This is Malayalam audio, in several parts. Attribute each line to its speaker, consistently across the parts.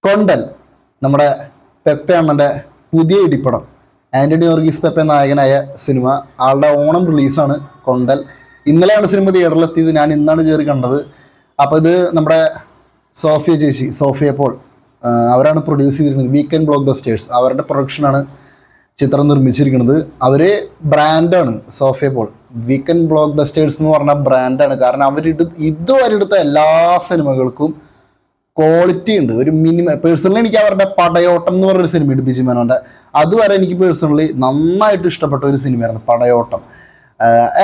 Speaker 1: കൊണ്ടൽ നമ്മുടെ പെപ്പെ അണ്ണൻ്റെ പുതിയ ഇടിപ്പടം. ആൻ്റണി വർഗീസ് പെപ്പെ നായകനായ സിനിമ. ആളുടെ ഓണം റിലീസാണ് കൊണ്ടൽ. ഇന്നലെയാണ് സിനിമ തിയേറ്ററിലെത്തിയത്. ഞാൻ ഇന്നാണ് കയറി കണ്ടത്. അപ്പോൾ ഇത് നമ്മുടെ സോഫിയ ചേച്ചി, സോഫിയ പോൾ, അവരാണ് പ്രൊഡ്യൂസ് ചെയ്തിരിക്കുന്നത്. വീക്കെൻഡ് ബ്ലോക്ക് ബസ്റ്റേഴ്സ് അവരുടെ പ്രൊഡക്ഷനാണ് ചിത്രം നിർമ്മിച്ചിരിക്കുന്നത്. അവർ ബ്രാൻഡാണ് Sophia Paul. Weekend Blockbusters എന്ന് പറഞ്ഞ ബ്രാൻഡാണ്. കാരണം ഇതുവരെ എടുത്ത എല്ലാ സിനിമകൾക്കും ക്വാളിറ്റി ഉണ്ട്. ഒരു പേഴ്സണലി എനിക്ക് അവരുടെ പടയോട്ടം എന്ന് പറഞ്ഞൊരു സിനിമ ബിജി മേനോൻ്റെ, അതുവരെ എനിക്ക് പേഴ്സണലി നന്നായിട്ട് ഇഷ്ടപ്പെട്ട ഒരു സിനിമയായിരുന്നു പടയോട്ടം.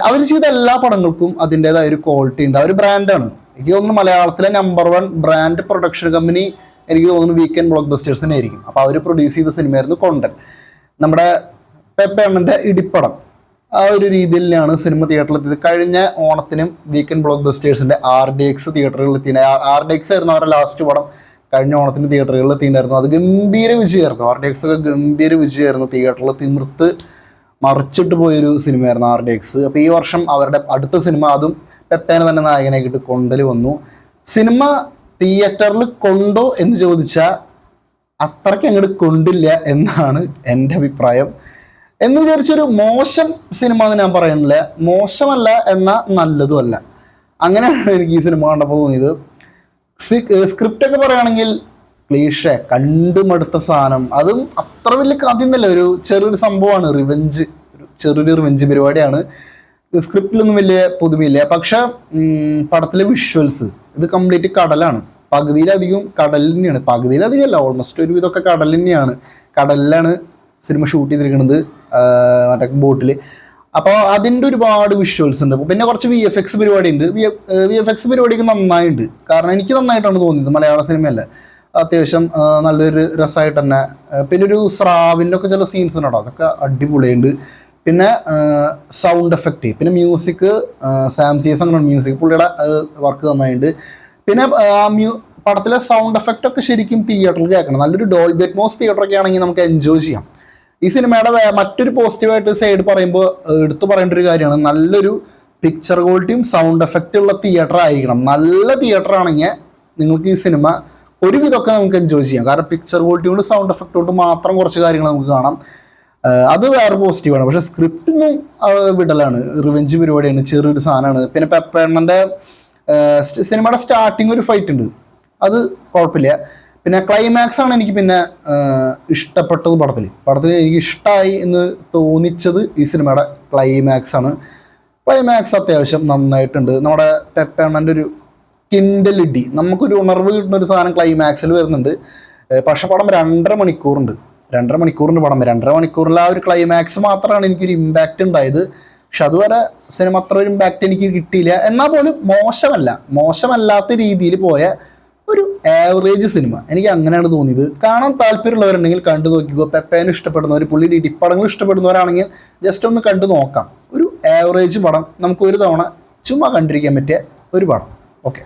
Speaker 1: അവർ ചെയ്ത എല്ലാ പടങ്ങൾക്കും അതിൻ്റെതായ ഒരു ക്വാളിറ്റി ഉണ്ട്. അവർ ബ്രാൻഡാണ്. എനിക്ക് തോന്നുന്നു മലയാളത്തിലെ നമ്പർ 1 ബ്രാൻഡ് പ്രൊഡക്ഷൻ കമ്പനി എനിക്ക് തോന്നുന്നു വീക്കെൻഡ് ബ്ലോക്ക് ബസ്റ്റേഴ്സിനെ ആയിരിക്കും. അപ്പോൾ അവർ പ്രൊഡ്യൂസ് ചെയ്ത സിനിമയായിരുന്നു കൊണ്ടൽ. നമ്മുടെ പെപ്പെ അണ്ണൻ്റെ ഇടിപ്പടം ആ ഒരു രീതിയിലാണ് സിനിമ തിയേറ്ററിലെത്തിയത്. കഴിഞ്ഞ ഓണത്തിനും വീക്കെൻഡ് ബ്ലോക്ക് ബസ്റ്റേഴ്സിൻ്റെ RDX തിയേറ്ററുകളിൽ എത്തിയ RDX ആയിരുന്നു അവരുടെ ലാസ്റ്റ് പടം. കഴിഞ്ഞ ഓണത്തിന് തിയേറ്ററുകളിൽ എത്തിയിട്ടുണ്ടായിരുന്നു. അത് ഗംഭീര വിജയമായിരുന്നു. RDX ഒക്കെ ഗംഭീര വിജയമായിരുന്നു. തിയേറ്ററിൽ തിമിർത്ത് മറിച്ചിട്ട് പോയൊരു സിനിമയായിരുന്നു RDX. അപ്പോൾ ഈ വർഷം അവരുടെ അടുത്ത സിനിമ, അതും പെപ്പേനെ തന്നെ നായകനാക്കിയിട്ട് കൊണ്ടൽ വന്നു. സിനിമ തിയേറ്ററിൽ കൊണ്ടോ എന്ന് ചോദിച്ചാൽ അത്രയ്ക്ക് അങ്ങോട്ട് കൊണ്ടില്ല എന്നാണ് എൻ്റെ അഭിപ്രായം. എന്ന് വിചാരിച്ചൊരു മോശം സിനിമ എന്ന് ഞാൻ പറയുന്നില്ല, മോശമല്ല എന്നാൽ നല്ലതുമല്ല. അങ്ങനെയാണ് എനിക്ക് ഈ സിനിമ കണ്ടപ്പോൾ തോന്നിയത്. സ്ക്രിപ്റ്റൊക്കെ പറയുകയാണെങ്കിൽ ക്ലീഷേ, കണ്ടുമടുത്ത സാധനം. അതും അത്ര വലിയ കഥയൊന്നുമല്ല, ഒരു ചെറിയൊരു സംഭവമാണ്. ചെറിയൊരു റിവെഞ്ച് പരിപാടിയാണ്. സ്ക്രിപ്റ്റിലൊന്നും വലിയ പുതുമയില്ല. പക്ഷെ പടത്തിലെ വിഷ്വൽസ്, ഇത് കംപ്ലീറ്റ് കടലാണ്. പകുതിയിലധികം കടൽ തന്നെയാണ്. പകുതിയിലധികം അല്ല, ഓൾമോസ്റ്റ് ഒരു ഇതൊക്കെ കടൽ തന്നെയാണ്. കടലിലാണ് സിനിമ ഷൂട്ട് ചെയ്തിരിക്കുന്നത്, മറ്റേ ബോട്ടിൽ. അപ്പോൾ അതിൻ്റെ ഒരുപാട് വിഷ്വൽസ് ഉണ്ട്. പിന്നെ കുറച്ച് VFX പരിപാടി ഉണ്ട്. VFX പരിപാടിയൊക്കെ നന്നായിട്ടുണ്ട്. കാരണം എനിക്ക് നന്നായിട്ടാണ് തോന്നിയത്. മലയാള സിനിമയല്ല, അത്യാവശ്യം നല്ലൊരു രസമായിട്ട് തന്നെ. പിന്നെ ഒരു സ്രാവിൻ്റെ ഒക്കെ ചില സീൻസ് ഉണ്ടോ, അതൊക്കെ അടിപൊളിയുണ്ട്. പിന്നെ സൗണ്ട് എഫക്റ്റ്, പിന്നെ മ്യൂസിക്, സാം CS അങ്ങനെ മ്യൂസിക്, പുള്ളിയുടെ വർക്ക് നന്നായിട്ടുണ്ട്. പിന്നെ പടത്തിലെ സൗണ്ട് എഫക്റ്റ് ഒക്കെ ശരിക്കും തിയേറ്ററിൽ കേൾക്കണം. നല്ലൊരു ഡോൾബി അറ്റ്മോസ് തിയേറ്ററൊക്കെ ആണെങ്കിൽ നമുക്ക് എൻജോയ് ചെയ്യാം. ഈ സിനിമയുടെ മറ്റൊരു പോസിറ്റീവായിട്ട് സൈഡ് പറയുമ്പോൾ എടുത്തു പറയേണ്ട ഒരു കാര്യമാണ്, നല്ലൊരു പിക്ചർ ക്വാളിറ്റിയും സൗണ്ട് എഫക്റ്റും ഉള്ള തിയേറ്റർ ആയിരിക്കണം. നല്ല തിയേറ്റർ ആണെങ്കിൽ നിങ്ങൾക്ക് ഈ സിനിമ ഒരുവിധമൊക്കെ നമുക്ക് എൻജോയ് ചെയ്യാം. കാരണം പിക്ചർ ക്വാളിറ്റി കൊണ്ട് സൗണ്ട് എഫക്റ്റ് കൊണ്ട് മാത്രം കുറച്ച് കാര്യങ്ങൾ നമുക്ക് കാണാം. അത് വേറെ പോസിറ്റീവാണ്. പക്ഷേ സ്ക്രിപ്റ്റൊന്നും വിടലാണ്, റിവെഞ്ച് പരിപാടിയാണ്, ചെറിയൊരു സാധനമാണ്. പിന്നെ പെപ്പണ്ണൻ്റെ സിനിമയുടെ സ്റ്റാർട്ടിങ് ഒരു ഫൈറ്റ് ഉണ്ട്, അത് കുഴപ്പമില്ല. പിന്നെ ക്ലൈമാക്സ് ആണ് എനിക്ക് പിന്നെ ഇഷ്ടപ്പെട്ടത്. പടത്തിൽ എനിക്ക് ഇഷ്ടമായി എന്ന് തോന്നിച്ചത് ഈ സിനിമയുടെ ക്ലൈമാക്സ് ആണ്. ക്ലൈമാക്സ് അത്യാവശ്യം നന്നായിട്ടുണ്ട്. നമ്മുടെ പെപ്പണ്ണൻ്റെ ഒരു കിൻഡലിടി, നമുക്കൊരു ഉണർവ് കിട്ടുന്ന ഒരു സാധനം ക്ലൈമാക്സിൽ വരുന്നുണ്ട്. പക്ഷെ പടം 2.5 മണിക്കൂറുണ്ട്. 2.5 മണിക്കൂറിൻ്റെ പടം. 2.5 മണിക്കൂറിൽ ആ ഒരു ക്ലൈമാക്സ് മാത്രമാണ് എനിക്കൊരു ഇമ്പാക്റ്റ് ഉണ്ടായത്. പക്ഷെ അതുവരെ സിനിമ അത്ര ഒരു ഇമ്പാക്റ്റ് എനിക്ക് കിട്ടിയില്ല. എന്നാൽ പോലും മോശമല്ലാത്ത രീതിയിൽ പോയ ഒരു ആവറേജ് സിനിമ, എനിക്ക് അങ്ങനെയാണ് തോന്നിയത്. കാണാൻ താല്പര്യമുള്ളവരുണ്ടെങ്കിൽ കണ്ടു നോക്കിക്കോ. പെപ്പേനെ ഇഷ്ടപ്പെടുന്നവർ, പുള്ളിയുടെ ഇടിപ്പടങ്ങൾ ഇഷ്ടപ്പെടുന്നവരാണെങ്കിൽ ജസ്റ്റ് ഒന്ന് കണ്ടു നോക്കാം. ഒരു ആവറേജ് പടം, നമുക്ക് ഒരു തവണ ചുമ്മാ കണ്ടിരിക്കാൻ പറ്റിയ ഒരു പടം. ഓക്കെ.